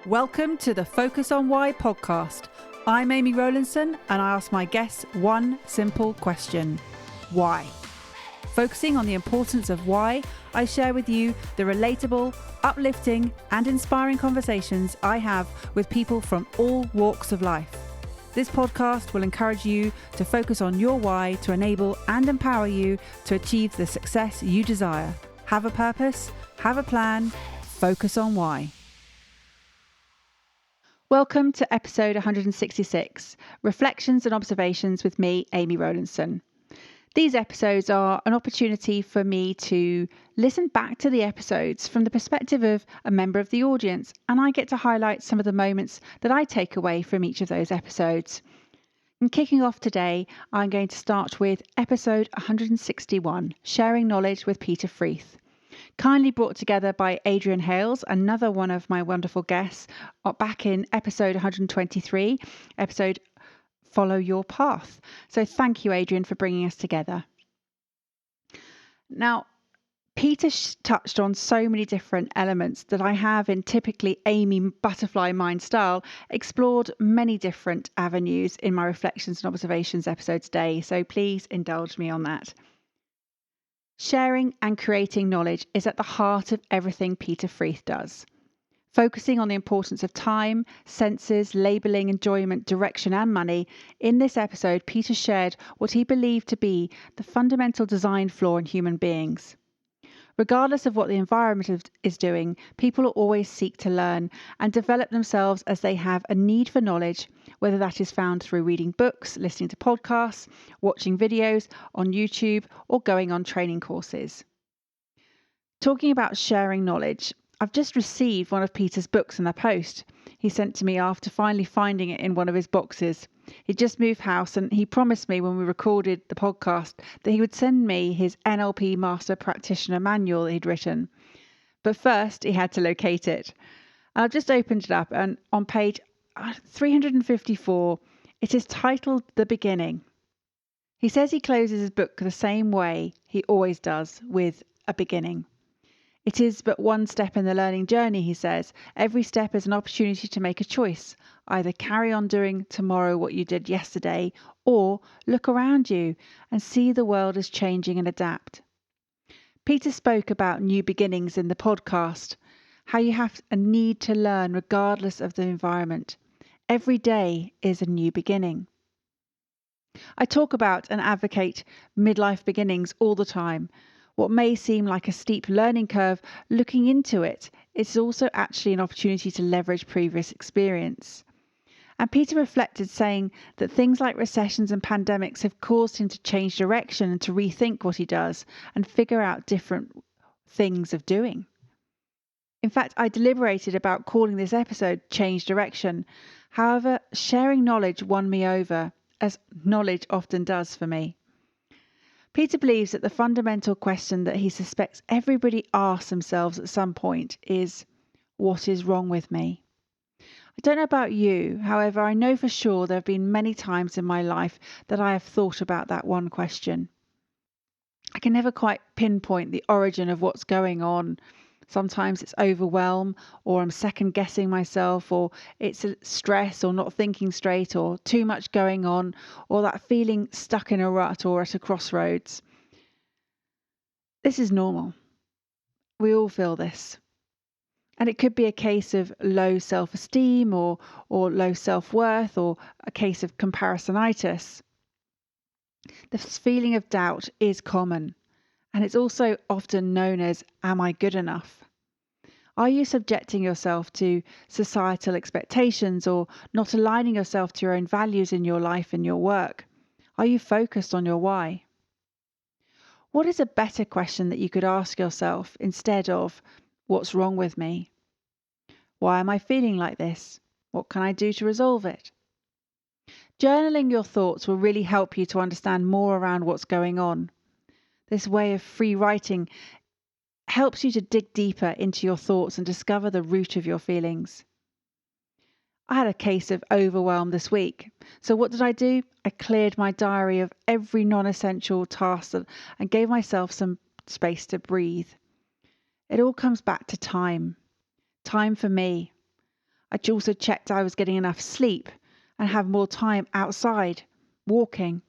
Welcome to the Focus on Why podcast. I'm Amy Rowlinson and I ask my guests one simple question. Why? Focusing on the importance of why, I share with you the relatable, uplifting and inspiring conversations I have with people from all walks of life. This podcast will encourage you to focus on your why to enable and empower you to achieve the success you desire. Have a purpose, have a plan, focus on why. Welcome to episode 166, Reflections and Observations with me, Amy Rowlinson. These episodes are an opportunity for me to listen back to the episodes from the perspective of a member of the audience, and I get to highlight some of the moments that I take away from each of those episodes. And kicking off today, I'm going to start with episode 161, Sharing Knowledge with Peter Freeth. Kindly brought together by Adrian Hales, another one of my wonderful guests, back in episode 123, episode Follow Your Path. So thank you, Adrian, for bringing us together. Now, Peter touched on so many different elements that I have in typically Amy Butterfly Mind style, explored many different avenues in my Reflections and Observations episode today. So please indulge me on that. Sharing and creating knowledge is at the heart of everything Peter Freeth does. Focusing on the importance of time, senses, labelling, enjoyment, direction and money, in this episode Peter shared what he believed to be the fundamental design flaw in human beings. Regardless of what the environment is doing, people will always seek to learn and develop themselves as they have a need for knowledge, whether that is found through reading books, listening to podcasts, watching videos on YouTube, or going on training courses. Talking about sharing knowledge, I've just received one of Peter's books in the post. He sent to me after finally finding it in one of his boxes. He'd just moved house and he promised me when we recorded the podcast that he would send me his NLP Master Practitioner manual that he'd written. But first he had to locate it. And I've just opened it up and on page 354, it is titled The Beginning. He says he closes his book the same way he always does, with a beginning. It is but one step in the learning journey, he says. Every step is an opportunity to make a choice. Either carry on doing tomorrow what you did yesterday, or look around you and see the world is changing and adapt. Peter spoke about new beginnings in the podcast, how you have a need to learn regardless of the environment. Every day is a new beginning. I talk about and advocate midlife beginnings all the time. What may seem like a steep learning curve, looking into it, it's also actually an opportunity to leverage previous experience. And Peter reflected, saying that things like recessions and pandemics have caused him to change direction and to rethink what he does and figure out different things of doing. In fact, I deliberated about calling this episode Change Direction. However, sharing knowledge won me over, as knowledge often does for me. Peter believes that the fundamental question that he suspects everybody asks themselves at some point is, what is wrong with me? I don't know about you, however, I know for sure there have been many times in my life that I have thought about that one question. I can never quite pinpoint the origin of what's going on. Sometimes it's overwhelm, or I'm second guessing myself, or it's stress, or not thinking straight, or too much going on, or that feeling stuck in a rut or at a crossroads. This is normal. We all feel this. And it could be a case of low self-esteem or low self-worth, or a case of comparisonitis. This feeling of doubt is common. And it's also often known as, am I good enough? Are you subjecting yourself to societal expectations or not aligning yourself to your own values in your life and your work? Are you focused on your why? What is a better question that you could ask yourself instead of, what's wrong with me? Why am I feeling like this? What can I do to resolve it? Journaling your thoughts will really help you to understand more around what's going on. This way of free writing helps you to dig deeper into your thoughts and discover the root of your feelings. I had a case of overwhelm this week. So what did I do? I cleared my diary of every non-essential task and gave myself some space to breathe. It all comes back to time. Time for me. I also checked I was getting enough sleep and have more time outside walking.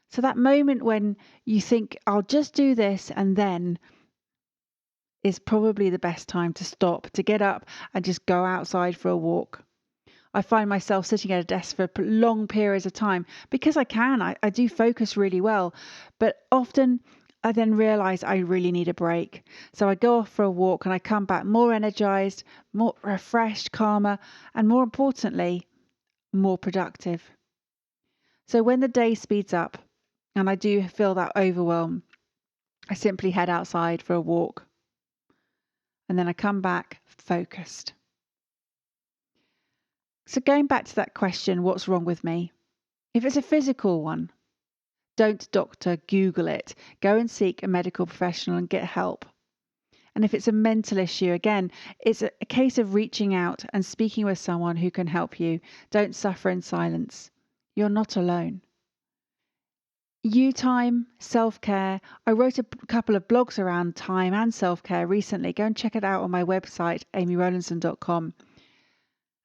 So that moment when you think, I'll just do this and then, is probably the best time to stop, to get up and just go outside for a walk. I find myself sitting at a desk for long periods of time because I can. I do focus really well, but often I then realise I really need a break. So I go off for a walk and I come back more energised, more refreshed, calmer, and more importantly, more productive. So when the day speeds up and I do feel that overwhelm, I simply head outside for a walk and then I come back focused. So going back to that question, what's wrong with me? If it's a physical one, don't doctor, Google it. Go and seek a medical professional and get help. And if it's a mental issue, again, it's a case of reaching out and speaking with someone who can help you. Don't suffer in silence. You're not alone. You time, self-care. I wrote a couple of blogs around time and self-care recently. Go and check it out on my website, amyrowlinson.com.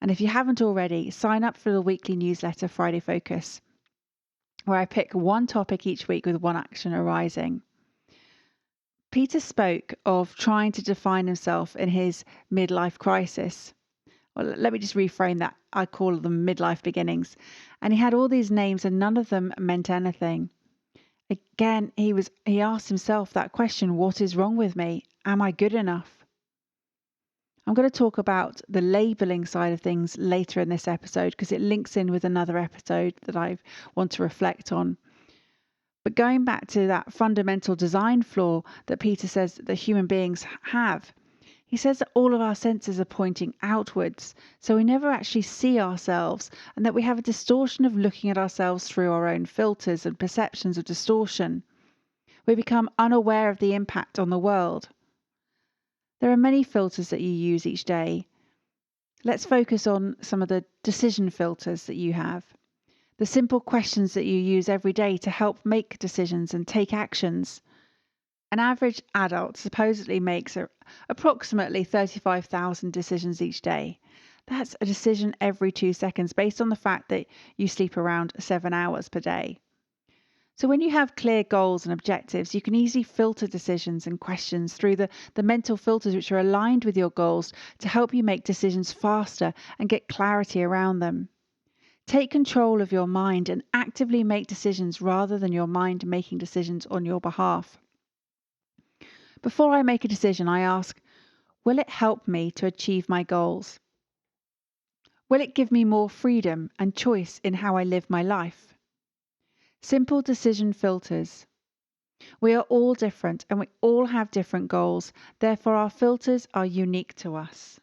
And if you haven't already, sign up for the weekly newsletter, Friday Focus, where I pick one topic each week with one action arising. Peter spoke of trying to define himself in his midlife crisis. Well, let me just reframe that. I call them midlife beginnings. And he had all these names and none of them meant anything. Again, he asked himself that question, what is wrong with me? Am I good enough? I'm going to talk about the labeling side of things later in this episode because it links in with another episode that I want to reflect on. But going back to that fundamental design flaw that Peter says that human beings have, he says that all of our senses are pointing outwards, so we never actually see ourselves, and that we have a distortion of looking at ourselves through our own filters and perceptions of distortion. We become unaware of the impact on the world. There are many filters that you use each day. Let's focus on some of the decision filters that you have. The simple questions that you use every day to help make decisions and take actions. An average adult supposedly makes approximately 35,000 decisions each day. That's a decision every 2 seconds based on the fact that you sleep around 7 hours per day. So when you have clear goals and objectives, you can easily filter decisions and questions through the mental filters which are aligned with your goals to help you make decisions faster and get clarity around them. Take control of your mind and actively make decisions rather than your mind making decisions on your behalf. Before I make a decision, I ask, will it help me to achieve my goals? Will it give me more freedom and choice in how I live my life? Simple decision filters. We are all different and we all have different goals. Therefore, our filters are unique to us.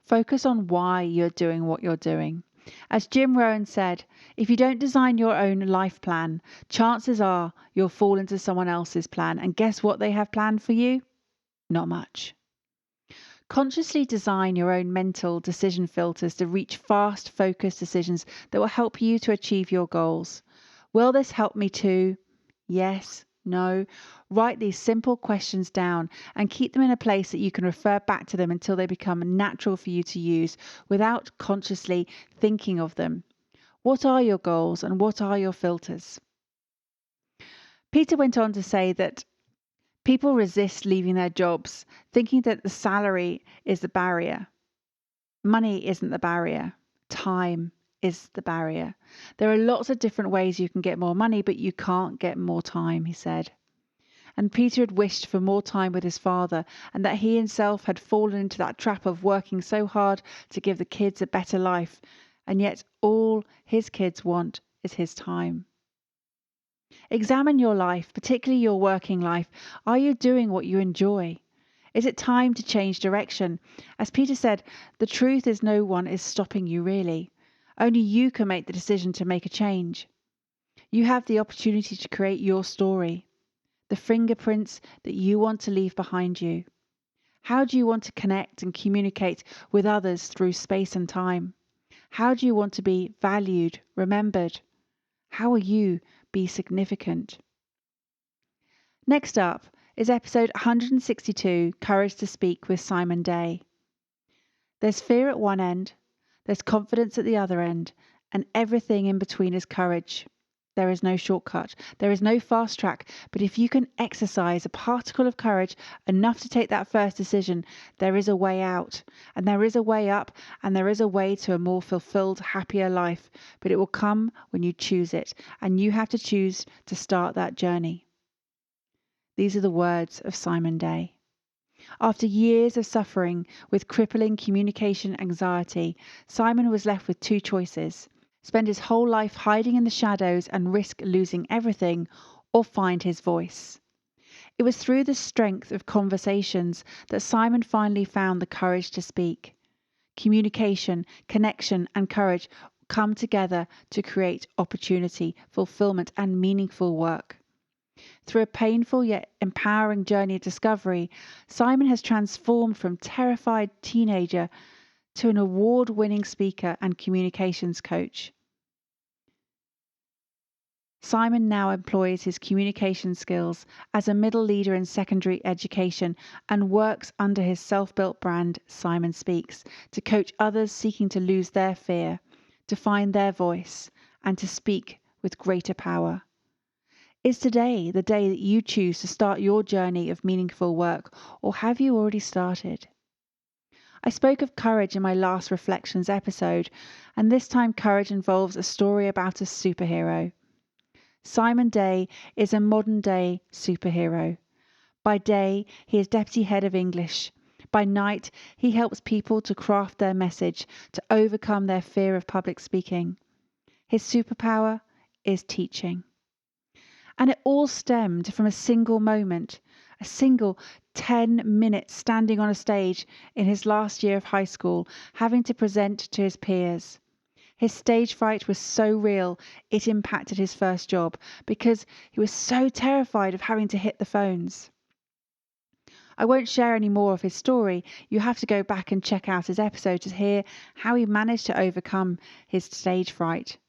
Focus on why you're doing what you're doing. As Jim Rohn said, if you don't design your own life plan, chances are you'll fall into someone else's plan. And guess what they have planned for you? Not much. Consciously design your own mental decision filters to reach fast, focused decisions that will help you to achieve your goals. Will this help me too? Yes, no. Write these simple questions down and keep them in a place that you can refer back to them until they become natural for you to use without consciously thinking of them. What are your goals and what are your filters? Peter went on to say that people resist leaving their jobs, thinking that the salary is the barrier. Money isn't the barrier. Time is the barrier. There are lots of different ways you can get more money, but you can't get more time, he said. And Peter had wished for more time with his father, and that he himself had fallen into that trap of working so hard to give the kids a better life, and yet all his kids want is his time. Examine your life, particularly your working life. Are you doing what you enjoy? Is it time to change direction? As Peter said, the truth is no one is stopping you really. Only you can make the decision to make a change. You have the opportunity to create your story, the fingerprints that you want to leave behind you. How do you want to connect and communicate with others through space and time? How do you want to be valued, remembered? How will you be significant? Next up is episode 162, Courage to Speak with Simon Day. There's fear at one end, there's confidence at the other end, and everything in between is courage. There is no shortcut, there is no fast track, but if you can exercise a particle of courage enough to take that first decision, there is a way out, and there is a way up, and there is a way to a more fulfilled, happier life. But it will come when you choose it, and you have to choose to start that journey. These are the words of Simon Day. After years of suffering with crippling communication anxiety, Simon was left with two choices: spend his whole life hiding in the shadows and risk losing everything, or find his voice. It was through the strength of conversations that Simon finally found the courage to speak. Communication, connection, and courage come together to create opportunity, fulfillment, and meaningful work. Through a painful yet empowering journey of discovery, Simon has transformed from terrified teenager to an award-winning speaker and communications coach. Simon now employs his communication skills as a middle leader in secondary education and works under his self-built brand, Simon Speaks, to coach others seeking to lose their fear, to find their voice, and to speak with greater power. Is today the day that you choose to start your journey of meaningful work, or have you already started? I spoke of courage in my last Reflections episode, and this time courage involves a story about a superhero. Simon Day is a modern-day superhero. By day, he is deputy head of English. By night, he helps people to craft their message, to overcome their fear of public speaking. His superpower is teaching. And it all stemmed from a single moment, a single 10 minutes standing on a stage in his last year of high school, having to present to his peers. His stage fright was so real, it impacted his first job because he was so terrified of having to hit the phones. I won't share any more of his story. You have to go back and check out his episode to hear how he managed to overcome his stage fright.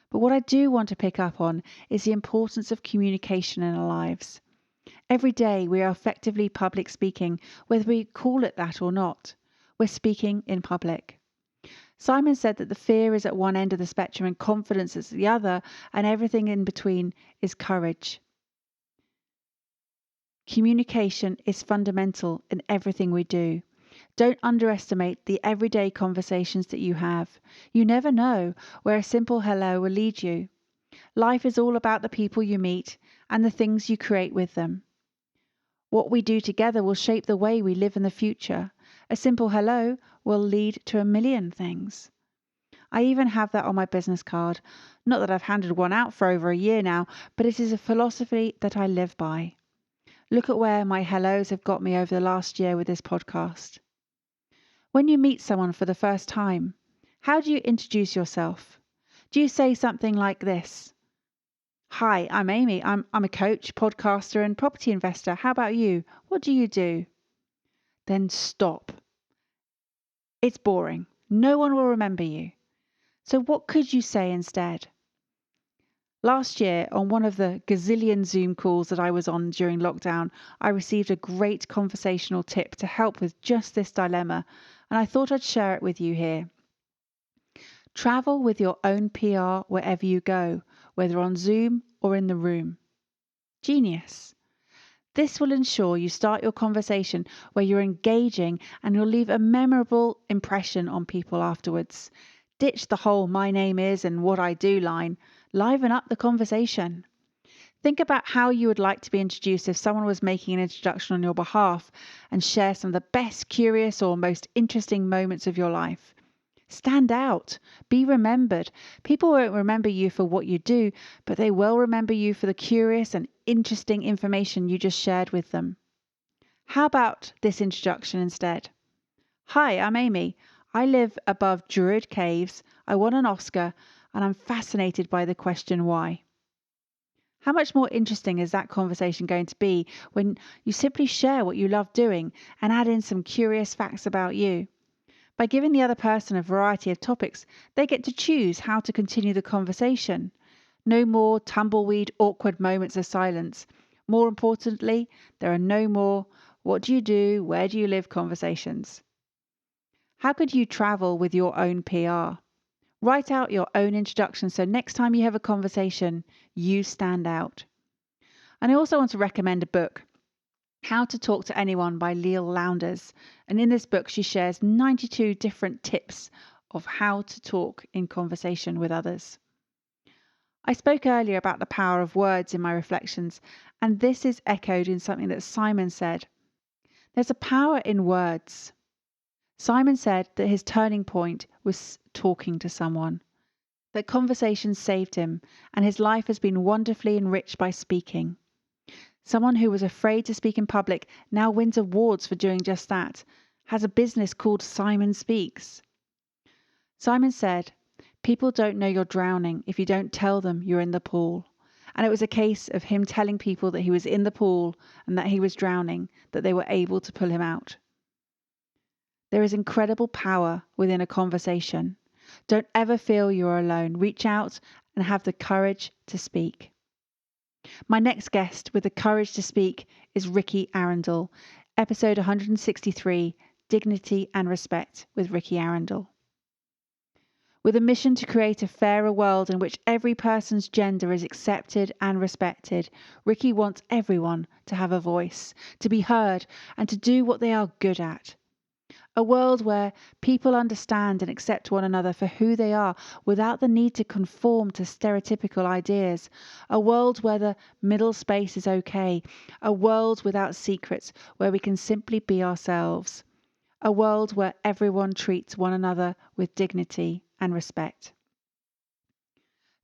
But what I do want to pick up on is the importance of communication in our lives. Every day we are effectively public speaking, whether we call it that or not. We're speaking in public. Simon said that the fear is at one end of the spectrum and confidence is the other, and everything in between is courage. Communication is fundamental in everything we do. Don't underestimate the everyday conversations that you have. You never know where a simple hello will lead you. Life is all about the people you meet and the things you create with them. What we do together will shape the way we live in the future. A simple hello will lead to a million things. I even have that on my business card. Not that I've handed one out for over a year now, but it is a philosophy that I live by. Look at where my hellos have got me over the last year with this podcast. When you meet someone for the first time, how do you introduce yourself? Do you say something like this? Hi, I'm Amy. I'm a coach, podcaster, and property investor. How about you? What do you do? Then stop. It's boring. No one will remember you. So what could you say instead? Last year, on one of the gazillion Zoom calls that I was on during lockdown, I received a great conversational tip to help with just this dilemma, and I thought I'd share it with you here. Travel with your own PR wherever you go, whether on Zoom or in the room. Genius. This will ensure you start your conversation where you're engaging and you'll leave a memorable impression on people afterwards. Ditch the whole "my name is" and "what I do" line. Liven up the conversation. Think about how you would like to be introduced if someone was making an introduction on your behalf, and share some of the best, curious, or most interesting moments of your life. Stand out. Be remembered. People won't remember you for what you do, but they will remember you for the curious and interesting information you just shared with them. How about this introduction instead? Hi, I'm Amy. I live above Druid Caves. I won an Oscar, and I'm fascinated by the question why. How much more interesting is that conversation going to be when you simply share what you love doing and add in some curious facts about you? By giving the other person a variety of topics, they get to choose how to continue the conversation. No more tumbleweed, awkward moments of silence. More importantly, there are no more "what do you do, where do you live" conversations. How could you travel with your own PR? Write out your own introduction so next time you have a conversation, you stand out. And I also want to recommend a book, How to Talk to Anyone by Leal Lounders. And in this book, she shares 92 different tips of how to talk in conversation with others. I spoke earlier about the power of words in my reflections, and this is echoed in something that Simon said. There's a power in words. Simon said that his turning point was talking to someone, that conversations saved him, and his life has been wonderfully enriched by speaking. Someone who was afraid to speak in public now wins awards for doing just that, has a business called Simon Speaks. Simon said, people don't know you're drowning if you don't tell them you're in the pool. And it was a case of him telling people that he was in the pool and that he was drowning, that they were able to pull him out. There is incredible power within a conversation. Don't ever feel you're alone. Reach out and have the courage to speak. My next guest with the courage to speak is Rikki Arundel, episode 163, Dignity and Respect with Rikki Arundel. With a mission to create a fairer world in which every person's gender is accepted and respected, Rikki wants everyone to have a voice, to be heard, and to do what they are good at. A world where people understand and accept one another for who they are without the need to conform to stereotypical ideas. A world where the middle space is okay. A world without secrets, where we can simply be ourselves. A world where everyone treats one another with dignity and respect.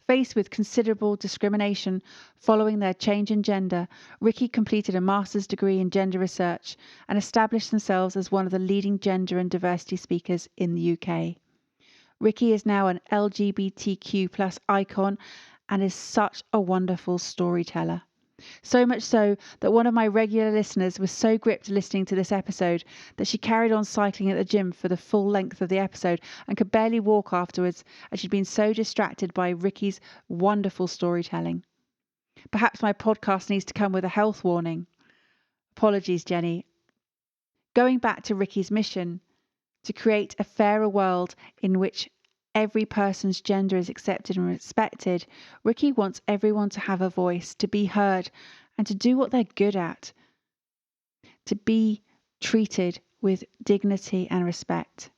Faced with considerable discrimination following their change in gender, Rikki completed a master's degree in gender research and established themselves as one of the leading gender and diversity speakers in the UK. Rikki is now an LGBTQ+ icon and is such a wonderful storyteller. So much so that one of my regular listeners was so gripped listening to this episode that she carried on cycling at the gym for the full length of the episode and could barely walk afterwards as she'd been so distracted by Rikki's wonderful storytelling. Perhaps my podcast needs to come with a health warning. Apologies, Jenny. Going back to Rikki's mission to create a fairer world in which every person's gender is accepted and respected, Rikki wants everyone to have a voice, to be heard, and to do what they're good at, to be treated with dignity and respect.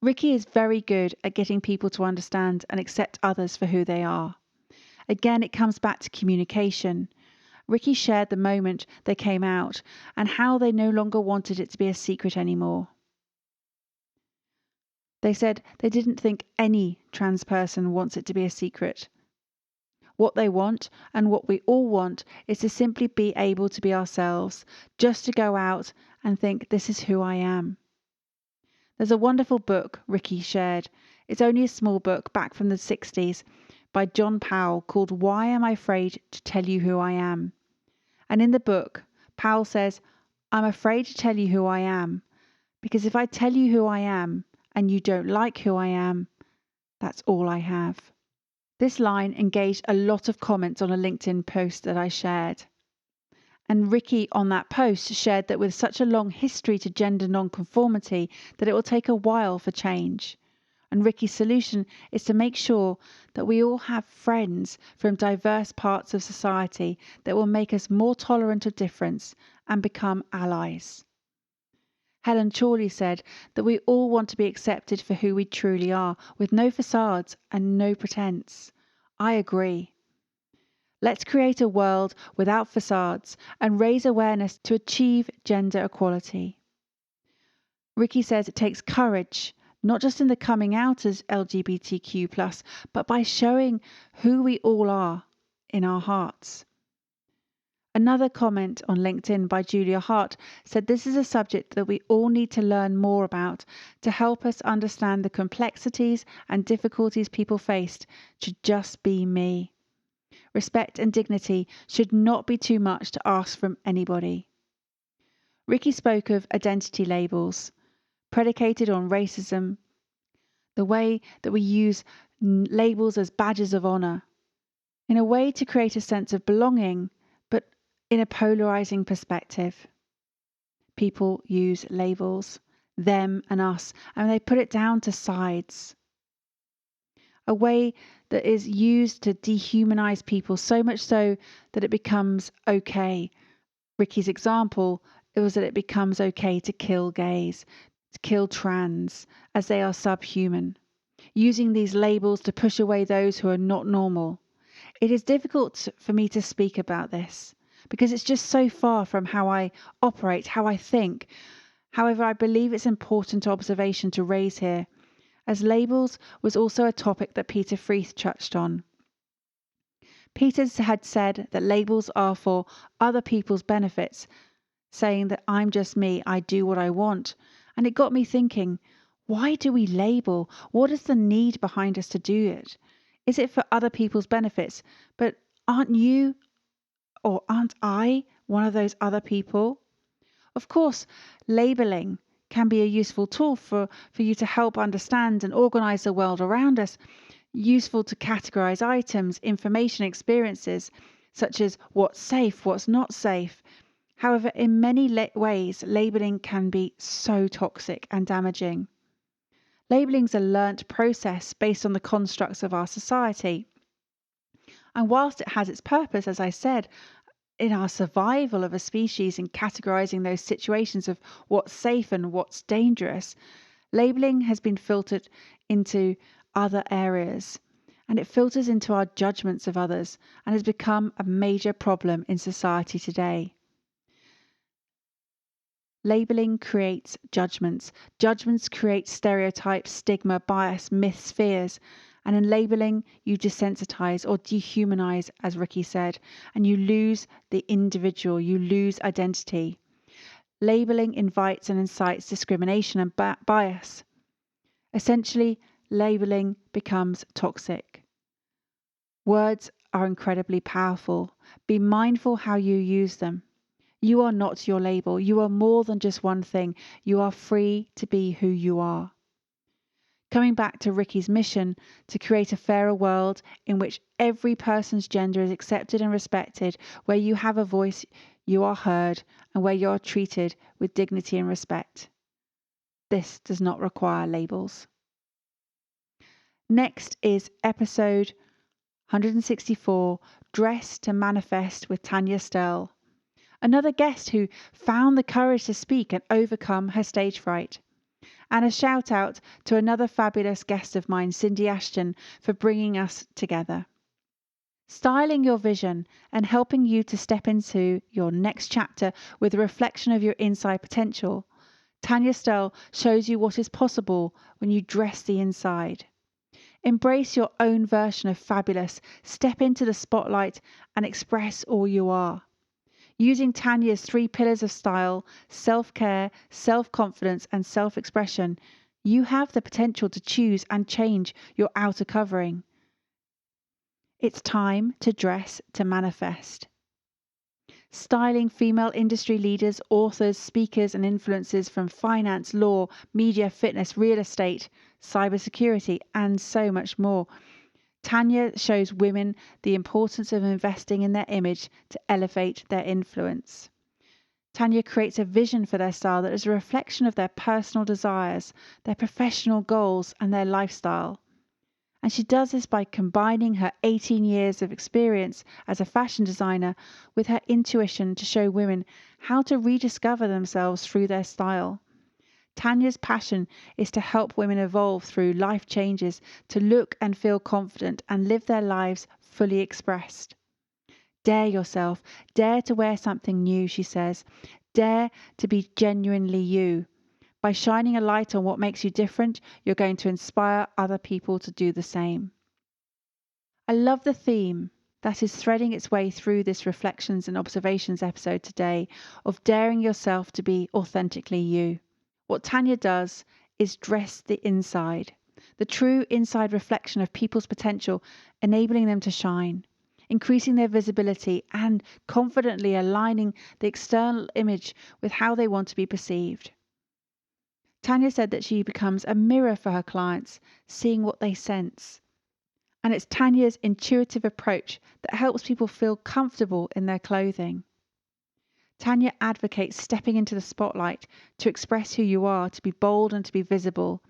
Rikki is very good at getting people to understand and accept others for who they are. Again, it comes back to communication. Rikki shared the moment they came out and how they no longer wanted it to be a secret anymore. They said they didn't think any trans person wants it to be a secret. What they want, and what we all want, is to simply be able to be ourselves, just to go out and think, this is who I am. There's a wonderful book Rikki shared. It's only a small book back from the 60s by John Powell called Why Am I Afraid to Tell You Who I Am? And in the book, Powell says, I'm afraid to tell you who I am, because if I tell you who I am, and you don't like who I am, that's all I have. This line engaged a lot of comments on a LinkedIn post that I shared. And Rikki on that post shared that with such a long history to gender non-conformity that it will take a while for change. And Rikki's solution is to make sure that we all have friends from diverse parts of society that will make us more tolerant of difference and become allies. Helen Chorley said that we all want to be accepted for who we truly are, with no facades and no pretense. I agree. Let's create a world without facades and raise awareness to achieve gender equality. Rikki says it takes courage, not just in the coming out as LGBTQ+, but by showing who we all are in our hearts. Another comment on LinkedIn by Julia Hart said this is a subject that we all need to learn more about to help us understand the complexities and difficulties people faced to just be me. Respect and dignity should not be too much to ask from anybody. Rikki spoke of identity labels, predicated on racism, the way that we use labels as badges of honour, in a way to create a sense of belonging, but in a polarising perspective. People use labels. them and us, and they put it down to sides. A way that is used to dehumanize people, so much so that it becomes okay. Rikki's example, it was that it becomes okay to kill gays, to kill trans, as they are subhuman, using these labels to push away those who are not normal. It is difficult for me to speak about this because it's just so far from how I operate, how I think. However, I believe it's important observation to raise here, as labels was also a topic that Peter Freeth touched on. Peter had said that labels are for other people's benefits, saying that I'm just me, I do what I want. And it got me thinking, why do we label? What is the need behind us to do it? Is it for other people's benefits? But aren't you or aren't I one of those other people? Of course, labeling can be a useful tool for you to help understand and organize the world around us, useful to categorize items, information, experiences, such as what's safe, what's not safe. However, in many ways, labeling can be so toxic and damaging. Labeling is a learnt process based on the constructs of our society. And whilst it has its purpose, as I said, in our survival of a species in categorizing those situations of what's safe and what's dangerous, labeling has been filtered into other areas, and it filters into our judgments of others and has become a major problem in society today. Labeling creates judgments. Judgments create stereotypes, stigma, bias, myths, fears. And in labeling, you desensitize or dehumanize, as Rikki said, and you lose the individual, you lose identity. Labeling invites and incites discrimination and bias. Essentially, labeling becomes toxic. Words are incredibly powerful. Be mindful how you use them. You are not your label. You are more than just one thing. You are free to be who you are. Coming back to Rikki's mission to create a fairer world in which every person's gender is accepted and respected, where you have a voice, you are heard, and where you are treated with dignity and respect. This does not require labels. Next is episode 164, Dress to Manifest with Tania Sterl. Another guest who found the courage to speak and overcome her stage fright. And a shout out to another fabulous guest of mine, Cindy Ashton, for bringing us together. Styling your vision and helping you to step into your next chapter with a reflection of your inside potential. Tania Sterl shows you what is possible when you dress the inside. Embrace your own version of fabulous, step into the spotlight and express all you are. Using Tania's 3 pillars of style, self-care, self-confidence and self-expression, you have the potential to choose and change your outer covering. It's time to dress to manifest. Styling female industry leaders, authors, speakers and influencers from finance, law, media, fitness, real estate, cybersecurity and so much more. Tania shows women the importance of investing in their image to elevate their influence. Tania creates a vision for their style that is a reflection of their personal desires, their professional goals, and their lifestyle. And she does this by combining her 18 years of experience as a fashion designer with her intuition to show women how to rediscover themselves through their style. Tania's passion is to help women evolve through life changes, to look and feel confident and live their lives fully expressed. Dare yourself, dare to wear something new, she says. Dare to be genuinely you. By shining a light on what makes you different, you're going to inspire other people to do the same. I love the theme that is threading its way through this Reflections and Observations episode today of daring yourself to be authentically you. What Tania does is dress the inside, the true inside reflection of people's potential, enabling them to shine, increasing their visibility and confidently aligning the external image with how they want to be perceived. Tania said that she becomes a mirror for her clients, seeing what they sense. And it's Tania's intuitive approach that helps people feel comfortable in their clothing. Tania advocates stepping into the spotlight to express who you are, to be bold and to be visible.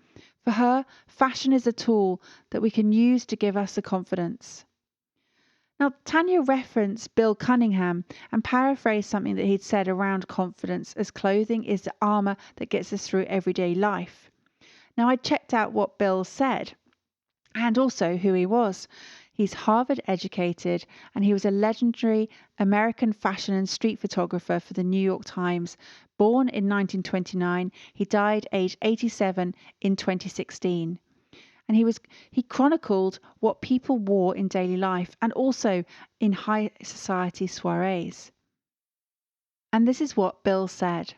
For her, fashion is a tool that we can use to give us the confidence. Now, Tania referenced Bill Cunningham and paraphrased something that he'd said around confidence, as clothing is the armour that gets us through everyday life. Now, I checked out what Bill said and also who he was. He's Harvard educated and he was a legendary American fashion and street photographer for the New York Times. Born in 1929, he died aged 87 in 2016. And he chronicled what people wore in daily life and also in high society soirees. And this is what Bill said.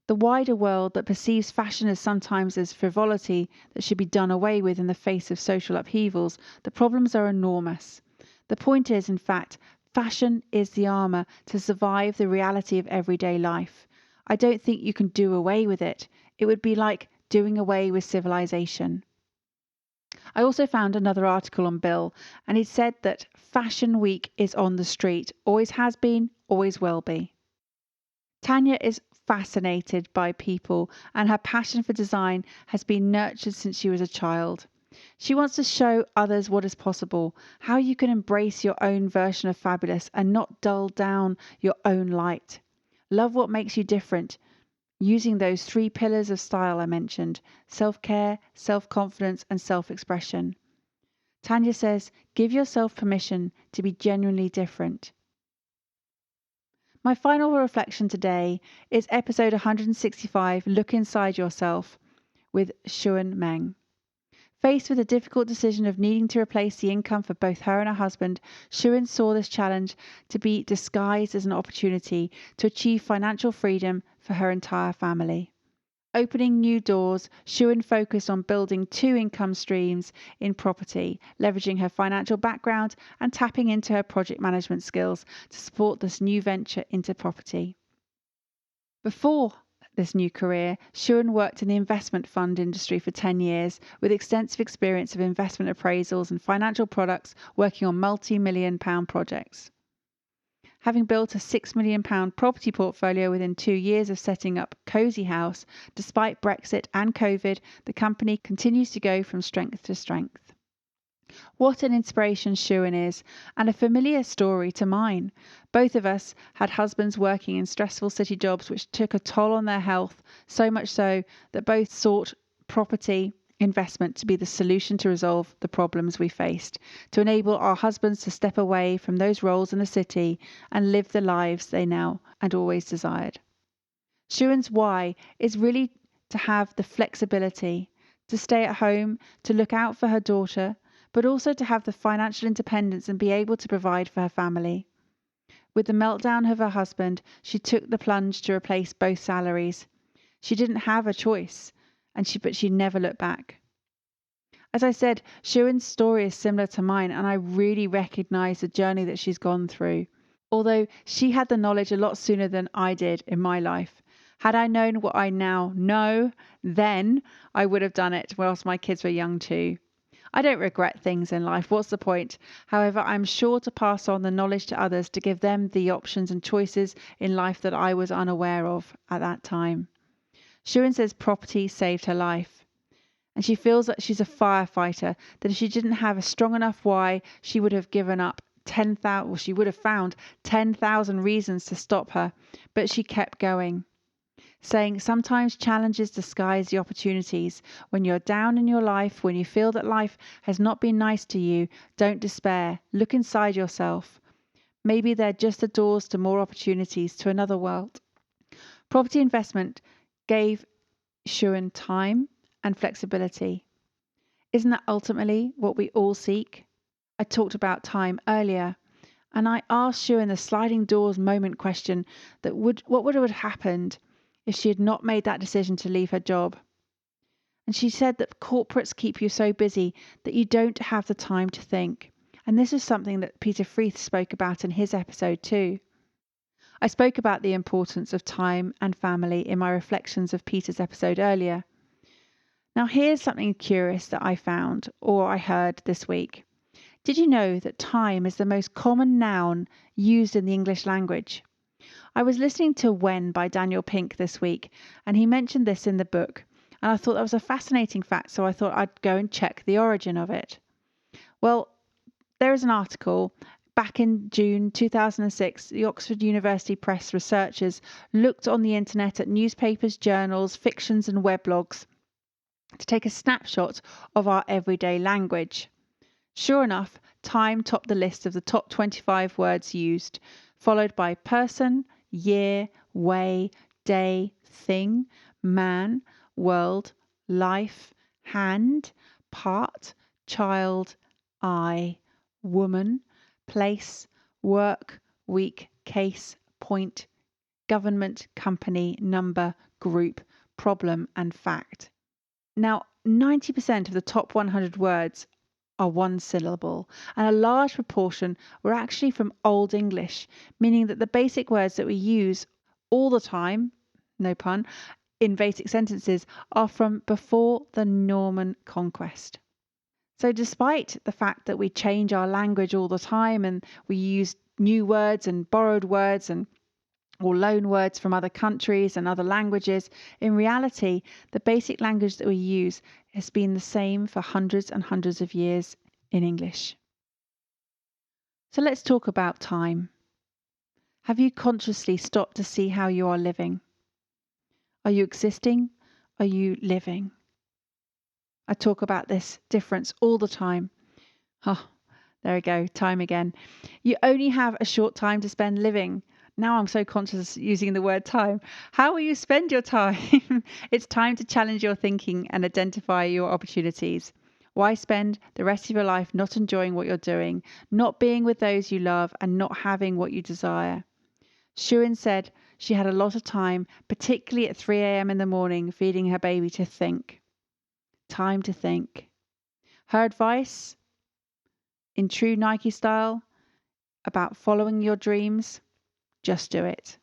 The wider world that perceives fashion as sometimes as frivolity that should be done away with in the face of social upheavals, the problems are enormous. The point is, in fact, fashion is the armour to survive the reality of everyday life. I don't think you can do away with it. It would be like doing away with civilization. I also found another article on Bill, and he said that Fashion Week is on the street, always has been, always will be. Tania is fascinated by people, and her passion for design has been nurtured since she was a child. She wants to show others what is possible, how you can embrace your own version of fabulous and not dull down your own light. Love what makes you different, using those 3 pillars of style I mentioned: self-care, self-confidence, and self-expression. Tania says, give yourself permission to be genuinely different. My final reflection today is episode 165, Look Inside Yourself, with Xuan Meng. Faced with the difficult decision of needing to replace the income for both her and her husband, Xuan saw this challenge to be disguised as an opportunity to achieve financial freedom for her entire family. Opening new doors, Xuan focused on building 2 income streams in property, leveraging her financial background and tapping into her project management skills to support this new venture into property. Before this new career, Xuan worked in the investment fund industry for 10 years with extensive experience of investment appraisals and financial products, working on multi-million-pound projects. Having built a £6 million property portfolio within 2 years of setting up Cozy House, despite Brexit and COVID, the company continues to go from strength to strength. What an inspiration Xuan is, and a familiar story to mine. Both of us had husbands working in stressful city jobs which took a toll on their health, so much so that both sought property investment to be the solution to resolve the problems we faced, to enable our husbands to step away from those roles in the city and live the lives they now and always desired. Xuan's why is really to have the flexibility, to stay at home, to look out for her daughter, but also to have the financial independence and be able to provide for her family. With the meltdown of her husband, she took the plunge to replace both salaries. She didn't have a choice, but she never looked back. As I said, Xuan's story is similar to mine, and I really recognise the journey that she's gone through. Although she had the knowledge a lot sooner than I did in my life. Had I known what I now know then, I would have done it whilst my kids were young too. I don't regret things in life. What's the point? However, I'm sure to pass on the knowledge to others to give them the options and choices in life that I was unaware of at that time. Xuan says property saved her life. And she feels that she's a firefighter, that if she didn't have a strong enough why, she would have given up 10,000, she would have found 10,000 reasons to stop her. But she kept going, saying sometimes challenges disguise the opportunities. When you're down in your life, when you feel that life has not been nice to you, don't despair. Look inside yourself. Maybe they're just the doors to more opportunities, to another world. Property investment gave Xuan time and flexibility. Isn't that ultimately what we all seek? I talked about time earlier, and I asked Xuan the sliding doors moment question that what would have happened if she had not made that decision to leave her job. And she said that corporates keep you so busy that you don't have the time to think. And this is something that Peter Freeth spoke about in his episode too. I spoke about the importance of time and family in my reflections of Peter's episode earlier. Now here's something curious that I found or I heard this week. Did you know that time is the most common noun used in the English language? I was listening to When by Daniel Pink this week, and he mentioned this in the book, and I thought that was a fascinating fact, so I thought I'd go and check the origin of it. Well, there is an article. Back in June 2006, the Oxford University Press researchers looked on the internet at newspapers, journals, fictions, and weblogs to take a snapshot of our everyday language. Sure enough, time topped the list of the top 25 words used, followed by person, year, way, day, thing, man, world, life, hand, part, child, eye, woman, place, work, week, case, point, government, company, number, group, problem, and fact. Now, 90% of the top 100 words are one syllable, and a large proportion were actually from Old English, meaning that the basic words that we use all the time, no pun, in basic sentences are from before the Norman conquest. So despite the fact that we change our language all the time and we use new words and borrowed words or loan words from other countries and other languages, in reality, the basic language that we use has been the same for hundreds and hundreds of years in English. So let's talk about time. Have you consciously stopped to see how you are living? Are you existing? Are you living? I talk about this difference all the time. Oh, there we go, time again. You only have a short time to spend living. Now I'm so conscious using the word time. How will you spend your time? It's time to challenge your thinking and identify your opportunities. Why spend the rest of your life not enjoying what you're doing, not being with those you love, and not having what you desire? Xuan said she had a lot of time, particularly at 3 a.m. in the morning, feeding her baby, to think. Time to think. Her advice, in true Nike style, about following your dreams, just do it.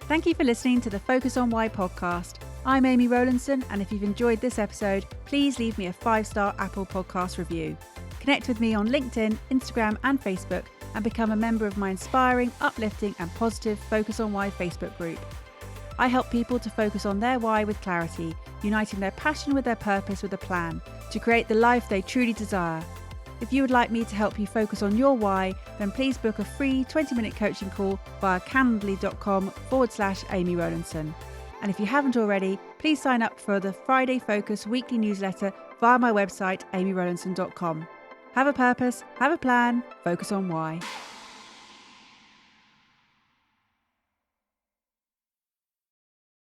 Thank you for listening to the Focus on Why podcast. I'm Amy Rowlinson, and if you've enjoyed this episode, please leave me a 5-star Apple Podcast review. Connect with me on LinkedIn, Instagram, and Facebook, and become a member of my inspiring, uplifting, and positive Focus on Why Facebook group. I help people to focus on their why with clarity, uniting their passion with their purpose with a plan to create the life they truly desire. If you would like me to help you focus on your why, then please book a free 20-minute coaching call via calendly.com/Amy Rowlinson. And if you haven't already, please sign up for the Friday Focus weekly newsletter via my website, amyrowlinson.com. Have a purpose, have a plan, focus on why.